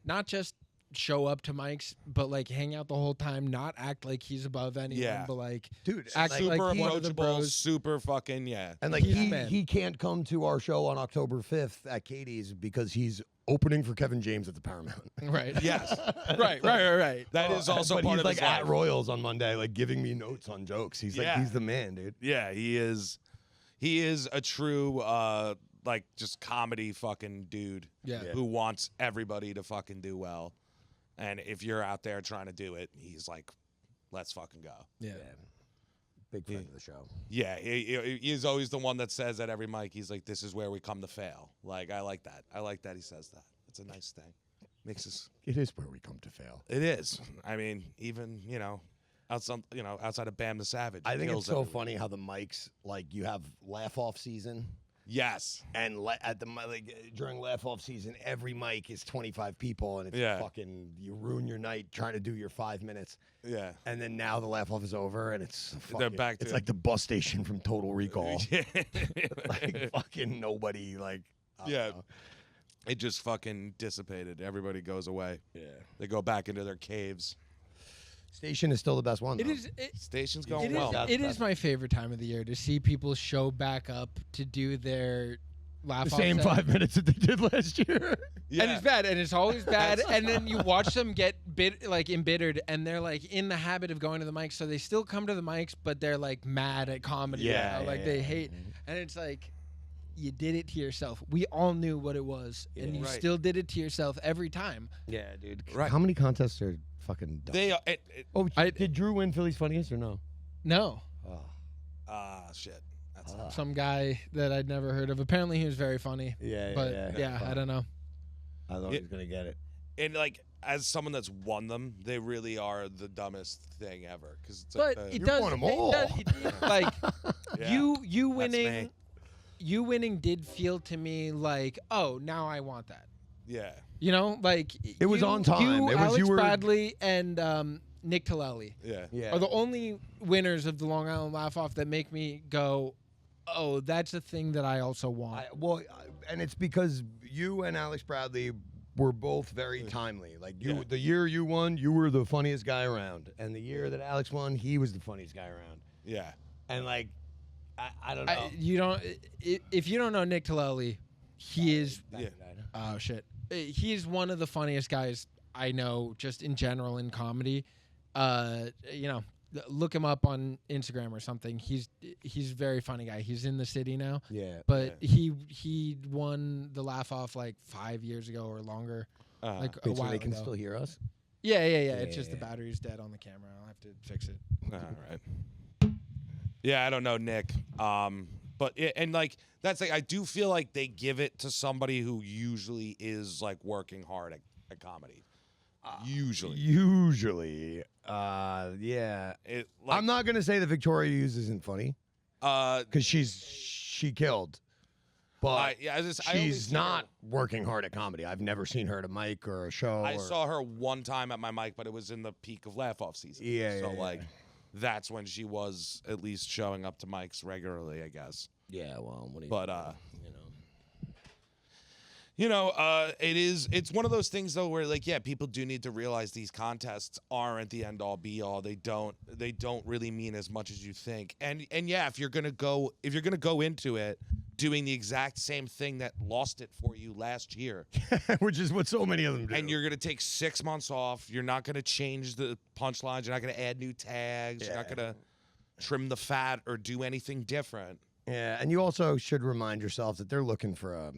not just show up to mics, but, like, hang out the whole time, not act like he's above anyone, Yeah. but, like, Dude, act like, like Super one of the approachable, bros. super fucking, yeah. and like he's the man. he can't come to our show on October 5th at Katie's because he's opening for Kevin James at the Paramount. Right. Yes. right. That is also but part he's of like his at life. Royals on Monday, like giving me notes on jokes. He's like, Yeah. he's the man, dude. Yeah, he is. He is a true, like, just comedy fucking dude Yeah. who wants everybody to fucking do well. And if you're out there trying to do it, he's like, let's fucking go. Yeah. Big friend of the show. Yeah, he's always the one that says at every mic, he's like, this is where we come to fail. Like, I like that. I like that he says that. It's a nice thing. Makes us. It is where we come to fail. It is. I mean, even, outside of Bam the Savage. I think kills it's so everyone. funny how the mics, like, you have laugh off season. Yes. And during laugh off season, every mic is 25 people, and it's Yeah. fucking, you ruin your night trying to do your 5 minutes. Yeah. And then now the laugh off is over, and it's fucking, back to it's it. like the bus station from Total Recall. Yeah. Like fucking nobody, like, I don't Yeah. know. It just fucking dissipated. Everybody goes away. Yeah. They go back into their caves. Station is still the best one. It though. is. Station's It going is, well. it is my favorite time of the year to see people show back up to do their laugh the off same set. 5 minutes that they did last year. And it's bad, and it's always bad. And then you watch them get embittered, and they're like in the habit of going to the mics, so they still come to the mics, but they're like mad at comedy. Yeah, now. Like yeah, they yeah. hate, and it's like you did it to yourself. We all knew what it was, and you Right. still did it to yourself every time. Yeah, dude. Right. Comedy contests are fucking dumb. They are. Oh, did Drew win Philly's Funniest or no? No, Shit. That's some guy that I'd never heard of. Apparently, he was very funny. Yeah, But yeah, I don't know. I thought he was gonna get it. and like as someone that's won them, they really are the dumbest thing ever. Because But it You've does. won 'em it all. does- like Yeah, you that's winning. me. You winning did feel to me like, oh, now I want that. Yeah. You know, like It was on time. You, It was- Alex you were- Bradley, and Nick Tallelli Yeah. Yeah. are the only winners of the Long Island Laugh Off that make me go, oh, that's a thing that I also want. And it's because you and Alex Bradley were both very timely. Like the year you won, you were the funniest guy around, and the year that Alex won, he was the funniest guy around. Yeah. And like, I don't know. You don't. If you don't know Nick Tallelli, he is. Yeah. Oh shit. He is one of the funniest guys I know, just in general in comedy. You know, look him up on Instagram or something. He's a very funny guy. He's in the city now. Yeah. But he won the Laugh Off like 5 years ago or longer. Like a Wait, so while they can ago. still hear us? Yeah. It's just the battery's dead on the camera. I'll have to fix it. All right. Yeah, I don't know, Nick. But and like that's like I do feel like they give it to somebody who usually is like working hard at comedy. Usually. Yeah. It, like, I'm not gonna say that Victoria Hughes isn't funny because she killed, but I only she's see her- not working hard at comedy. I've never seen her at a mic or a show. I or, saw her one time at my mic, but it was in the peak of laugh off season. Yeah, So yeah, like that's when she was at least showing up to mics regularly, I guess. Yeah, well, what do you But you know. it's one of those things though where like people do need to realize these contests aren't the end all be all. They don't really mean as much as you think. And yeah, if you're gonna go into it doing the exact same thing that lost it for you last year, Which is what so many of them do. and you're gonna take 6 months off, you're not gonna change the punchlines, you're not gonna add new tags, you're not gonna trim the fat or do anything different. Yeah, and you also should remind yourself that they're looking for a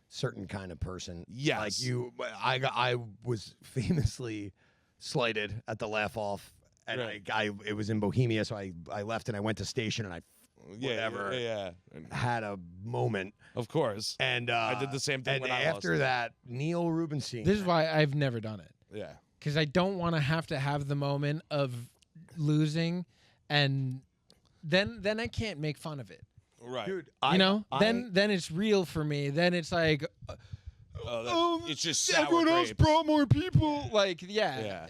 certain kind of person. Yes. Like I was famously slighted at the Laugh Off, and Right. it was in Bohemia, so I left and I went to Station, and I whatever Yeah. had a moment. Of course. And I did the same thing and when I after lost it. that, Neil Rubenstein. This is why I've never done it. Yeah. Because I don't want to have the moment of losing, and then I can't make fun of it. Right. dude. Then it's real for me. Then it's like, It's just sour everyone else grapes. brought more people. Like, Yeah.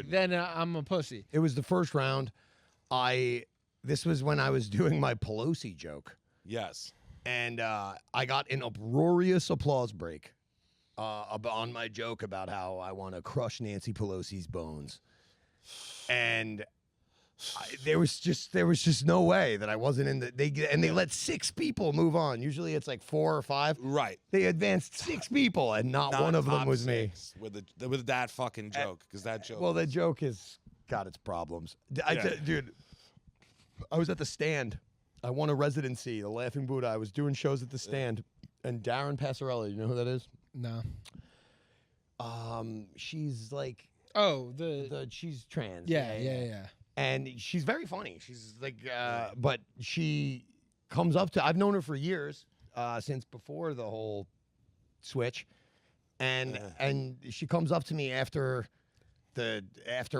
then I'm a pussy. It was the first round. This was when I was doing my Pelosi joke. Yes. And I got an uproarious applause break on my joke about how I want to crush Nancy Pelosi's bones, and there was just no way that I wasn't in the. They let 6 people move on. Usually it's like 4 or 5. Right. They advanced 6 people, and not one of them top was me. 6 with that fucking joke, because that joke. Well, the joke has got its problems. Dude, I was at the Stand. I won a residency, the Laughing Buddha. I was doing shows at the Stand, and Darren Passarella, you know who that is? No. She's like Oh, she's trans. yeah. And she's very funny. She's like, but she comes up to. I've known her for years, since before the whole switch, and she comes up to me after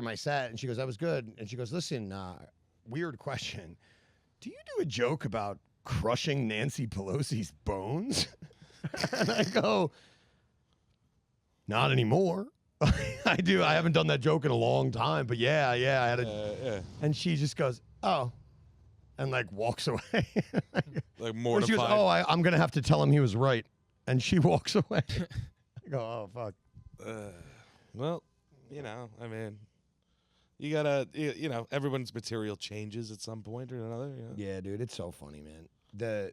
my set, and she goes, "That was good," and she goes, "Listen, weird question. Do you do a joke about crushing Nancy Pelosi's bones?" And I go, "Not anymore." I do. I haven't done that joke in a long time, but yeah, I had a. And she just goes, "Oh," and like walks away. like She mortified. goes, "Oh, I'm gonna have to tell him he was right," and she walks away. I go, "Oh fuck." Well, I mean, You gotta, you know, everyone's material changes at some point or another. You know? Yeah, dude, it's so funny, man.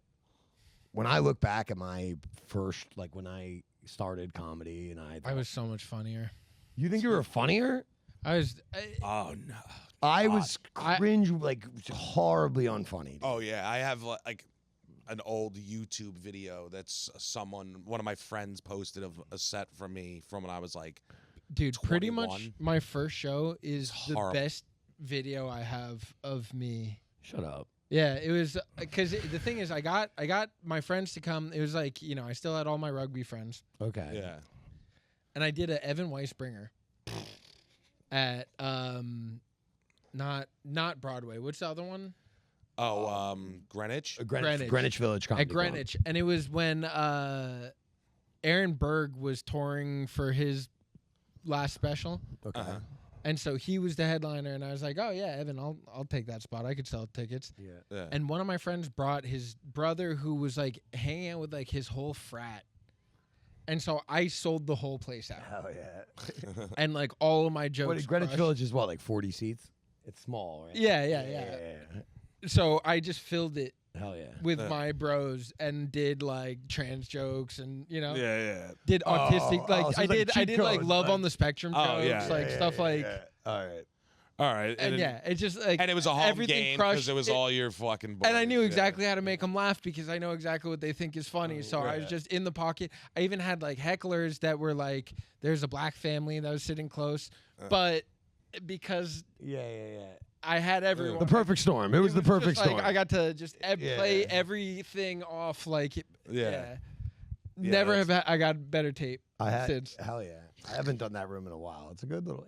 When I look back at my first, like when I started comedy, and I was so much funnier. You think you were funnier? Oh no. I was cringe, like horribly unfunny. Oh yeah, I have like an old YouTube video that's one of my friends posted of a set from me from when I was like, dude, 21. pretty much my first show is the Horrible. best video I have of me. Shut up. Yeah, it was because the thing is, I got my friends to come. It was like, you know, I still had all my rugby friends. Okay. yeah, And I did a Evan Weisbringer at not Broadway. What's the other one? oh, Greenwich. Greenwich Village Comedy At Greenwich, and it was when Aaron Berg was touring for his last special, Club. Okay. and so he was the headliner. And I was like, oh yeah, Evan, I'll take that spot. I could sell tickets. Yeah. And one of my friends brought his brother, who was like hanging out with like his whole frat. And so I sold the whole place out. Hell yeah. And like all of my jokes. Greenwich crushed. Village is what, like 40 seats? It's small, right? Yeah. So I just filled it Hell yeah. with my bros and did like trans jokes and, you know, Yeah. did autistic. Oh, Like so I it's like did cheat like codes, love like- on the spectrum Oh, jokes, yeah. like stuff like. Yeah. All right. All right. And yeah, it's just like and it was a home everything game crushed. because it was all your fucking boys. And I knew yeah. exactly how to make them laugh because I know exactly what they think is funny. So I was just in the pocket. I even had like hecklers that were like, there's a black family that was sitting close. But because Yeah. I had everyone. The perfect storm. It was the just, perfect like, storm. I got to just play Yeah. everything off like, Yeah. Never have I got better tape I had, since. hell yeah. I haven't done that room in a while. It's a good little.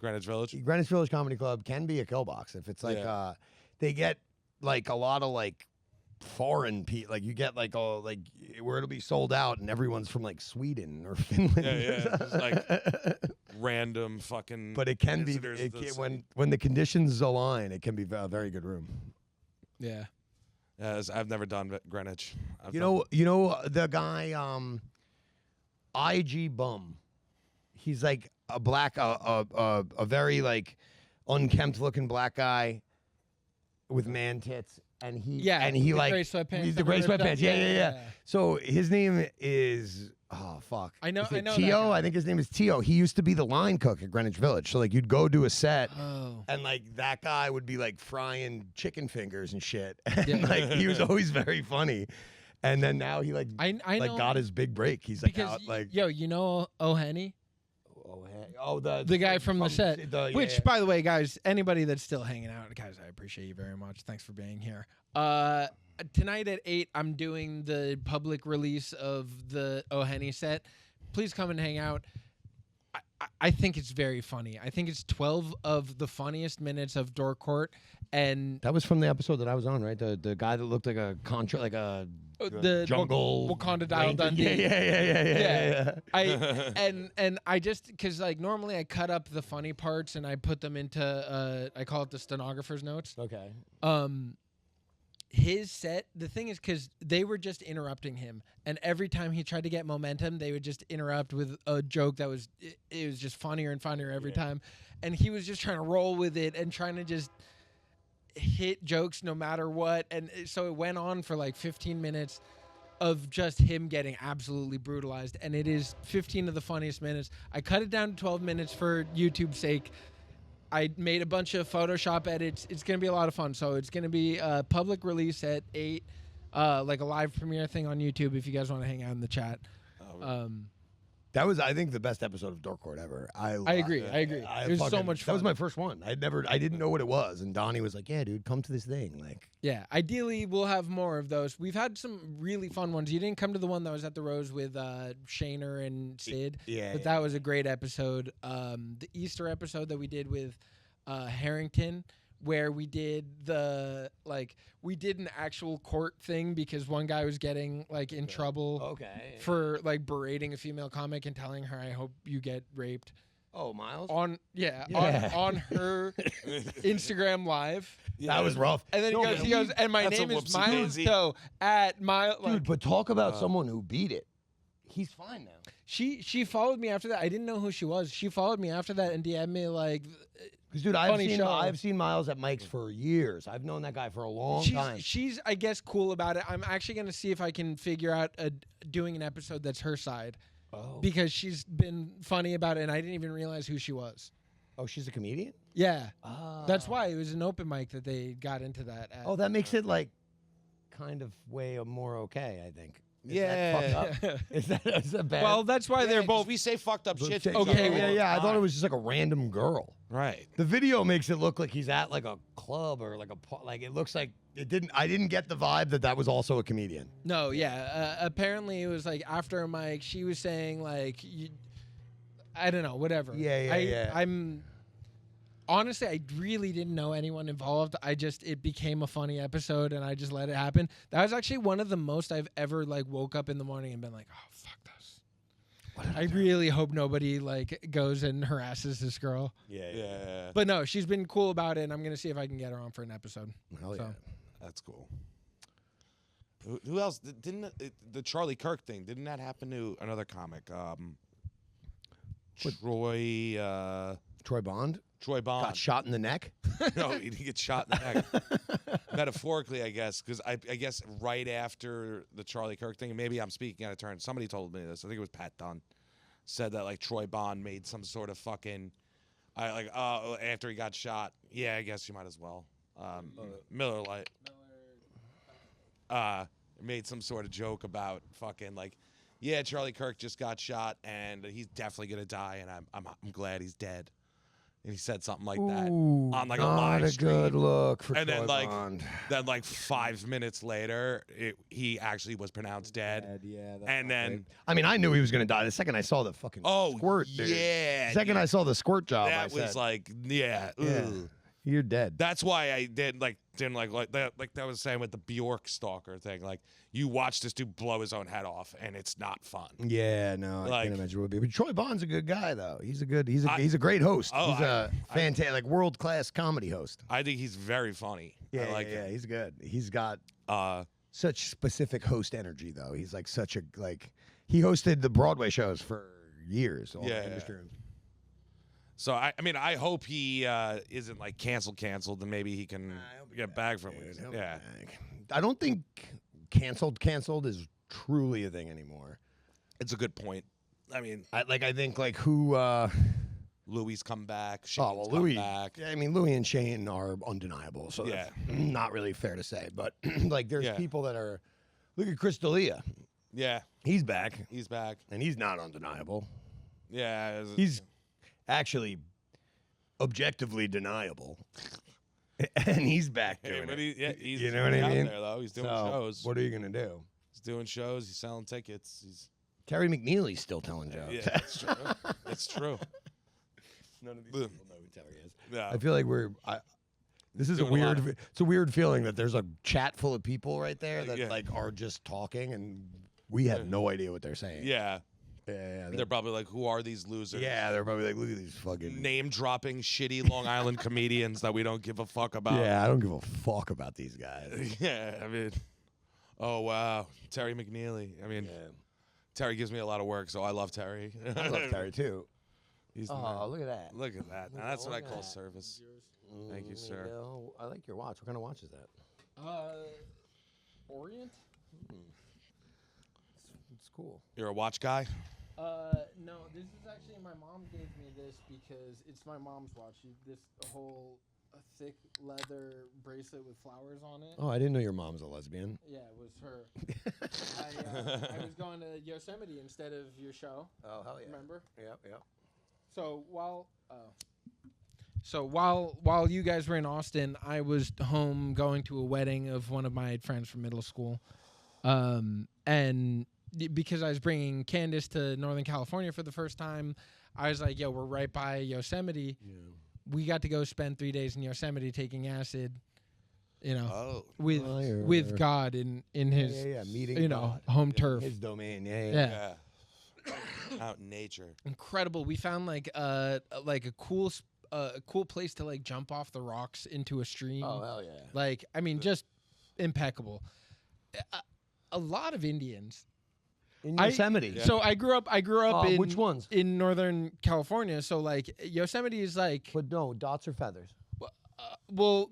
Greenwich Village. Greenwich Village Comedy Club can be a kill box if it's like they get like a lot of like foreign people. Like you get like all like where it'll be sold out and everyone's from like Sweden or Finland. Yeah. Just like random fucking. But it can be visitors to the city. when the conditions align, it can be a very good room. Yeah. I've never done Greenwich. You know the guy IG Bum. He's like a black a very like unkempt looking black guy with man tits and he the like gray sweatpants he's the that gray were ripped up. sweatpants. Yeah. So his name is I know Is it that Tio? guy. I think his name is Tio. He used to be the line cook at Greenwich Village. So like you'd go do a set Oh. and like that guy would be like frying chicken fingers and shit. And Yeah. like he was always very funny. And then now he like I like know got his big break. He's like because out like you know O'Henny, the guy from the set. Which, yeah. by the way, guys, anybody that's still hanging out, guys, I appreciate you very much. Thanks for being here. Tonight at 8, I'm doing the public release of the O'Henny set. Please come and hang out. I think it's very funny. I think it's 12 of the funniest minutes of Door Court, and That was from the episode that I was on, right? The guy that looked like a the jungle Wakanda Dial ranger. Dundee. Yeah. I just because like normally I cut up the funny parts and I put them into I call it the stenographer's notes. Okay. His set, the thing is, because they were just interrupting him, and every time he tried to get momentum, they would just interrupt with a joke that was it was just funnier and funnier every time, and he was just trying to roll with it and trying to just hit jokes no matter what, and so it went on for like 15 minutes of just him getting absolutely brutalized, and it is 15 of the funniest minutes. I cut it down to 12 minutes for YouTube's sake. I made a bunch of Photoshop edits. It's going to be a lot of fun. So it's going to be a public release at 8, like a live premiere thing on YouTube if you guys want to hang out in the chat. That was, I think, the best episode of Door Court ever. I agree. It was so much fun. That was my first one. I didn't know what it was, and Donnie was like, "Yeah, dude, come to this thing." Like, yeah, ideally we'll have more of those. We've had some really fun ones. You didn't come to the one that was at the Rose with Shaner and Sid, but that was a great episode. The Easter episode that we did with Harrington, where we did we did an actual court thing because one guy was getting like in trouble for like berating a female comic and telling her, "I hope you get raped." Oh, Miles? On her Instagram live. Yeah. That was rough. And then he goes, and my That's a name is whoopsie Miles. daisy. So at Miles, Dude, but talk about someone who beat it. He's fine now. She followed me after that. I didn't know who she was. She followed me after that and DM'd me like, Because, dude, funny show. I've seen Miles at Mike's for years. I've known that guy for a long time. she's I guess cool about it. I'm actually gonna see if I can figure out doing an episode that's her side. Oh. Because she's been funny about it, and I didn't even realize who she was. Oh, she's a comedian? Yeah, Oh. that's why it was an open mic that they got into that. At. Oh, that makes it like kind of way more okay, I think. Is Yeah. that fucked up? is that bad? Well, that's why they're both. We say fucked up shit. to Okay, each other all the yeah. I thought it time. was just like a random girl. Right. The video makes it look like he's at like a club or like like it looks like it didn't. I didn't get the vibe that was also a comedian. No, yeah. Apparently, it was like after a mic, she was saying like, I don't know, whatever. Yeah. I'm honestly, I really didn't know anyone involved. It became a funny episode, and I just let it happen. That was actually one of the most I've ever like woke up in the morning and been like, oh fuck this. I really hope nobody like goes and harasses this girl. Yeah. But no, she's been cool about it, and I'm gonna see if I can get her on for an episode. Hell yeah. So. That's cool. Who else? Didn't the Charlie Kirk thing? Didn't that happen to another comic? Troy Bond Bond. got shot in the neck. No, he didn't get shot in the neck. Metaphorically, I guess, because I guess right after the Charlie Kirk thing, maybe I'm speaking out of turn. Somebody told me this. I think it was Pat Dunn. Said that like Troy Bond made some sort of fucking, after he got shot. Yeah, I guess you might as well. Miller Lite. Made some sort of joke about fucking like, yeah, Charlie Kirk just got shot and he's definitely gonna die, and I'm glad he's dead. And he said something like that on like a live stream. Not a good look for And Troy then Bond. then 5 minutes later, he actually was pronounced dead. Yeah, And then I mean, I knew he was gonna die the second I saw the fucking squirt. Dude. yeah, The second I saw the squirt job, that I said, was like yeah. Ugh. you're dead. That's why I didn't like that. Like that was saying with the Bjork stalker thing. Like you watch this dude blow his own head off, and it's not fun. Yeah, no, I Like- can't imagine it would be. But Troy Bond's a good guy, though. He's a great host. Oh, He's a fantastic, world class comedy host. I think he's very funny. Yeah, I like yeah, him. he's good. He's got Uh, such specific host energy, though. He's like such a he hosted the Broadway shows for years. All Yeah. the industry. so I mean, I hope he isn't like canceled, and maybe he can get back from it. Dude, Yeah. I don't think canceled is truly a thing anymore. It's a good point. I mean, I think who. Louis come back. Shane's Oh well, come Louis. back. Yeah, I mean Louis and Shane are undeniable. So Yeah. that's not really fair to say. But like, there's Yeah. people that are. Look at Chris D'Elia. Yeah, He's back, he's back. and he's not undeniable. Yeah, He's actually objectively deniable, and he's back doing but it. he's You know what I out mean? there though. He's doing So, shows. what are you gonna do? He's doing shows. He's selling tickets. He's Terry McNeely's still telling jokes. yeah, that's true. It's true. None of these Ugh. people know who Terry is. Yeah. I feel like this is a Doing a lot weird. It's a weird feeling that there's a chat full of people right there that Yeah. like are just talking, and we have no idea what they're saying. Yeah. yeah. They're probably like, who are these losers? Yeah, they're probably like, look at these fucking. Name dropping shitty Long Island comedians that we don't give a fuck about. Yeah, I don't give a fuck about these guys. Yeah, I mean, oh wow, Terry McNeely. I mean, Terry gives me a lot of work, so I love Terry. I love Terry too. He's the Oh, man. look at that. Look at that. Now, that's what I Look at call that. service. Thank you, sir. I like your watch. What kind of watch is that? Orient? It's cool. You're a watch guy? No, this is actually my mom gave me this because it's my mom's watch. This whole thick leather bracelet with flowers on it. Oh, I didn't know your mom's a lesbian. Yeah, it was her. I was going to Yosemite instead of your show. Oh, hell yeah. Remember? Yep. So while you guys were in Austin, I was home going to a wedding of one of my friends from middle school, and because I was bringing Candace to Northern California for the first time, I was like, "Yo, we're right by Yosemite. Yeah. We got to go spend 3 days in Yosemite taking acid, Oh. with God in his meeting home turf. his domain. Yeah. Out in nature. Incredible. We found like a cool place to like jump off the rocks into a stream. Oh hell yeah. Like, I mean, just impeccable. A lot of Indians In Yosemite. So I grew up in which ones? in Northern California. So like Yosemite is like But no, dots or feathers. both,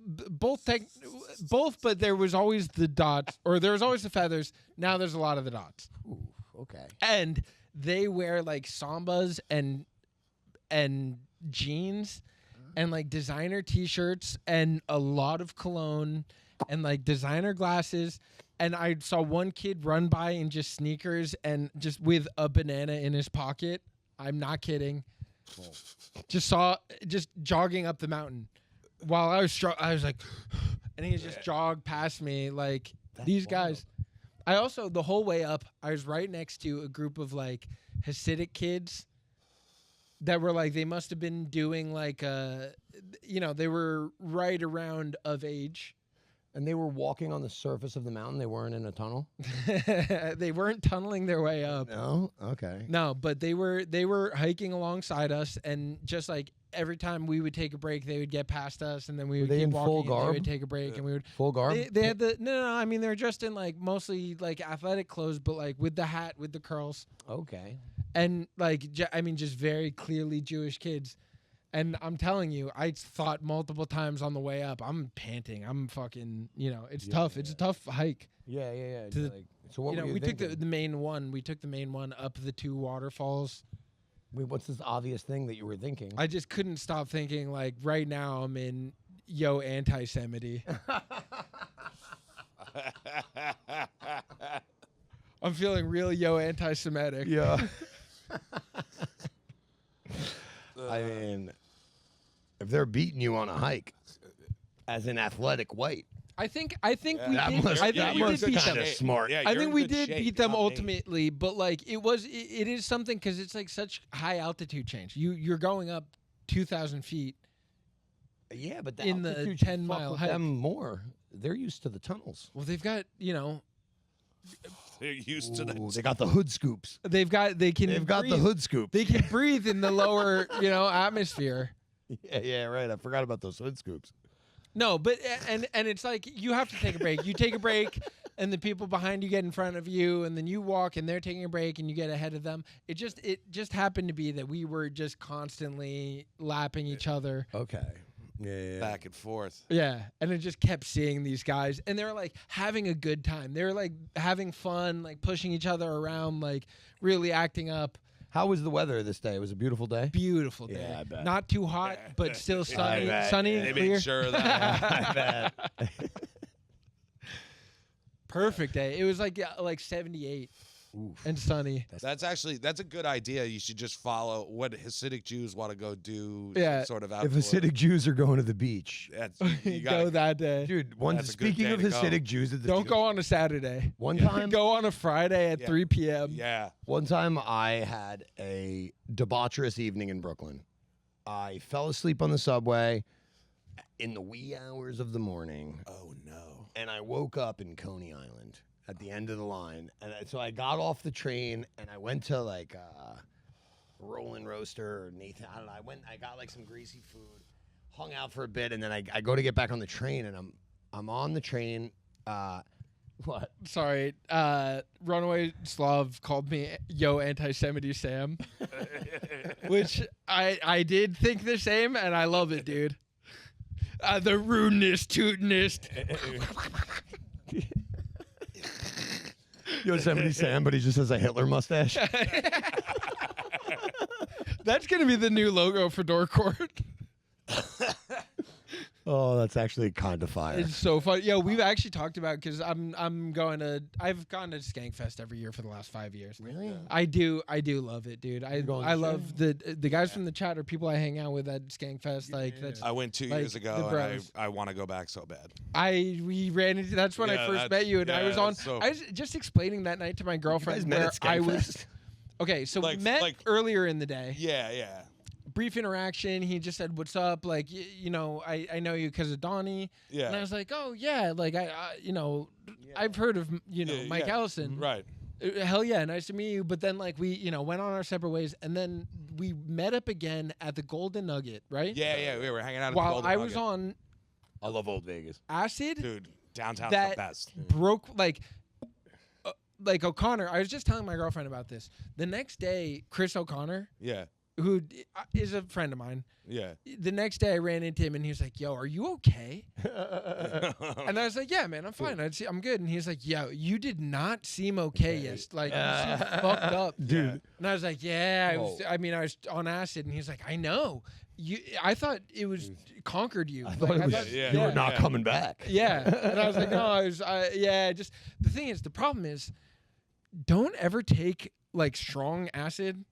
but there was always the dots, or there was always the feathers. Now there's a lot of the dots. Ooh, okay. And they wear like sambas and jeans and like designer t-shirts and a lot of cologne and like designer glasses. And I saw one kid run by in just sneakers and just with a banana in his pocket. I'm not kidding. Just jogging up the mountain while I was like, and he just jogged past me like these guys. I also, the whole way up, I was right next to a group of like Hasidic kids that were like, they must have been doing like they were right around of age. And they were walking on the surface of the mountain. They weren't in a tunnel. They weren't tunneling their way up. No, okay. No, but they were hiking alongside us, and just like every time we would take a break, they would get past us, and then we would Were they keep in full walking. And garb? they would take a break, and we would. Full garb. They had the no. I mean, they're dressed in like mostly like athletic clothes, but like with the hat, with the curls, Okay. and like just very clearly Jewish kids. And I'm telling you, I thought multiple times on the way up, I'm panting. I'm fucking, it's tough. It's a tough hike. Yeah. To the- So what were you we took thinking? the main one. We took the main one up the 2 waterfalls. Wait, what's this obvious thing that you were thinking? I just couldn't stop thinking, like, right now I'm in anti-Semity. I'm feeling real anti-Semitic. Yeah. I mean, if they're beating you on a hike as an athletic white, I think we that did. must, I think that we must did beat kind them. of smart. Yeah, I you're think in we good did shape, beat them not me. ultimately, but like it is something because it's like such high altitude change. You're going up 2,000 feet. Yeah, but the In the altitude should 10-mile fuck with hike. them more. They're used to the tunnels. Well, they've got They're used to Ooh, that. they got the hood scoops. they can They've got the breathe. hood scoops. They can breathe in the lower atmosphere. Yeah, right. I forgot about those hood scoops. No, but and it's like you have to take a break. You take a break, and the people behind you get in front of you, and then you walk, and they're taking a break, and you get ahead of them. It just happened to be that we were just constantly lapping each other. Okay. Yeah. Back and forth. Yeah, and I just kept seeing these guys, and they were like having a good time. They were like having fun, like pushing each other around, like really acting up. How was the weather this day? It was a beautiful day. Beautiful day. Yeah, I bet. Not too hot, but still sunny, bet, sunny yeah. and They clear. made sure of that. I bet. Perfect day. It was like 78 Oof. and sunny. That's a good idea. You should just follow what Hasidic Jews want to go do. Yeah. Sort of If outdoor. Hasidic Jews are going to the beach, That's, Go you gotta, that day. dude. That's a good Speaking day of to go. Hasidic Jews, at the Don't go on a Saturday. One time, Go on a Friday at Yeah. 3 p.m. Yeah. One time I had a debaucherous evening in Brooklyn. I fell asleep on the subway in the wee hours of the morning, Oh no. and I woke up in Coney Island at the end of the line. And so I got off the train, and I went to like Roland Roaster or Nathan. I don't know. I got like some greasy food, hung out for a bit, and then I go to get back on the train, and I'm on the train. What? Sorry. Runaway Slav called me anti-Semity Sam, which I did think the same, and I love it, dude. The rudeness, tootinest. Yosemite Sam, but he just has a Hitler mustache. That's gonna be the new logo for Door Court. Oh, that's actually kind of fire. It's so fun. Yo, we've actually talked about because I've gone to Skankfest every year for the last 5 years. Really? Yeah. I do love it, dude. I going love the guys from the chat are people I hang out with at Skankfest. Like that's I went 2 Like, years the ago, and bros. I want to go back so bad. we ran into. That's when I Yeah, first that's- met you, and I yeah, was on. that's so- I was just explaining that night to my You guys girlfriend met where at I was. Skankfest? Okay, so Like- we met like- earlier in the day. Yeah, yeah. Brief interaction. He just said, "What's up?" Like, I know you because of Donnie. Yeah. And I was like, "Oh yeah, like I've heard of Yeah, Mike yeah. Ellison. Right. Hell yeah, nice to meet you." But then like we went on our separate ways, and then we met up again at the Golden Nugget, right? Yeah, yeah. We were hanging out at the While Golden I was Nugget. on I love Old Vegas. acid, Dude, downtown's that the best. broke like O'Connor, I was just telling my girlfriend about this. The next day, Chris O'Connor, Yeah. who is a friend of mine, Yeah. the next day I ran into him and he was like, "Yo, are you okay?" And I was like, "Yeah, man, I'm fine. I'm good." And he was like, "Yo, you did not seem okay. Yes, like you seem fucked up, dude." And I was like, "Yeah, I was on acid." And he's like, "I know. I thought it was conquered you. I thought it was, you were not coming back. Yeah." And I was like, "No, just the thing is, the problem is, don't ever take like strong acid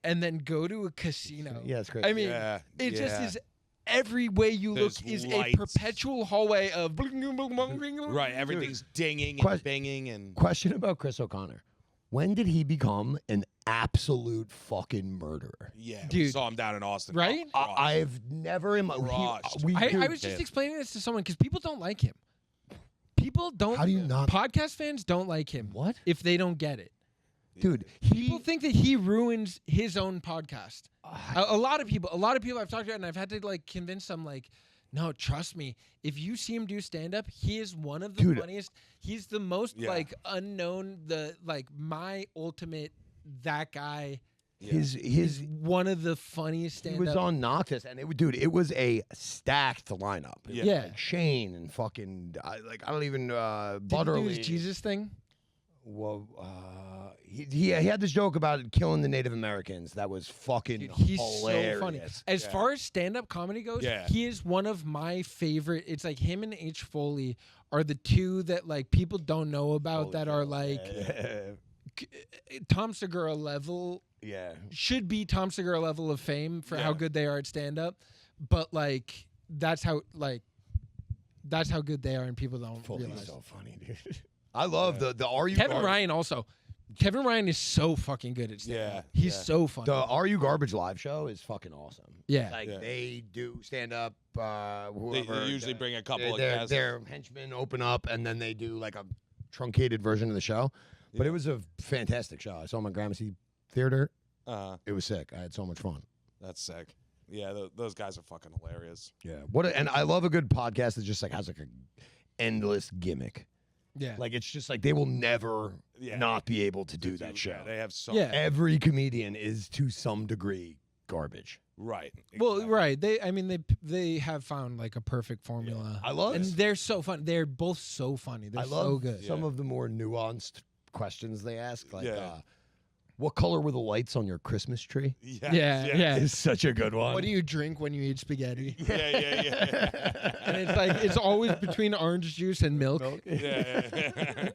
and then go to a casino." Yeah, it's great. I mean, it just is. Every way you There's look is lights. a perpetual hallway of Right. Everything's dinging and binging and. Question about Chris O'Connor. When did he become an absolute fucking murderer? Yeah. We Dude. saw him down in Austin. Right? I've never in my Crushed. I was just explaining this to someone because people don't like him. People don't. How do you not? Podcast fans don't like him. What? If they don't get it? Dude, People think that he ruins his own podcast. A lot of people I've talked to, and I've had to like convince them, like, no, trust me. If you see him do stand up, he is one of the funniest. He's the most like unknown. My ultimate that guy. His one of the funniest stand up. He was on Noctis, and it was a stacked lineup. Yeah. Like Shane and fucking I don't even Did he do Butterly. his Jesus thing? Well, he had this joke about killing the Native Americans. That was fucking Dude, he's hilarious. so funny. As far as stand-up comedy goes, he is one of my favorite. It's like him and H. Foley are the two that like people don't know about that are like Tom Segura level. Yeah. Should be Tom Segura level of fame for how good they are at stand-up, but like that's how good they are, and people don't realize. So funny, dude. I love the Are You Kevin Ryan also. Kevin Ryan is so fucking good at stand-up. He's so funny. The Are You Garbage live show is fucking awesome. Yeah. They do stand up. They usually bring a couple of guests. Their henchmen open up, and then they do like a truncated version of the show. But it was a fantastic show. I saw him at Gramercy Theater. It was sick. I had so much fun. That's sick. Yeah, those guys are fucking hilarious. Yeah. And I love a good podcast that just like has like a endless gimmick. Yeah. Like it's just like they will never not be able to do that show. Yeah, they have so Every comedian is to some degree garbage. Right. Well, right. They have found like a perfect formula. I love and it. they're so fun. They're both so funny. They're so good. Some of the more nuanced questions they ask, like what color were the lights on your Christmas tree? Yeah. It's such a good one. What do you drink when you eat spaghetti? Yeah. And it's like it's always between orange juice and milk. Yeah.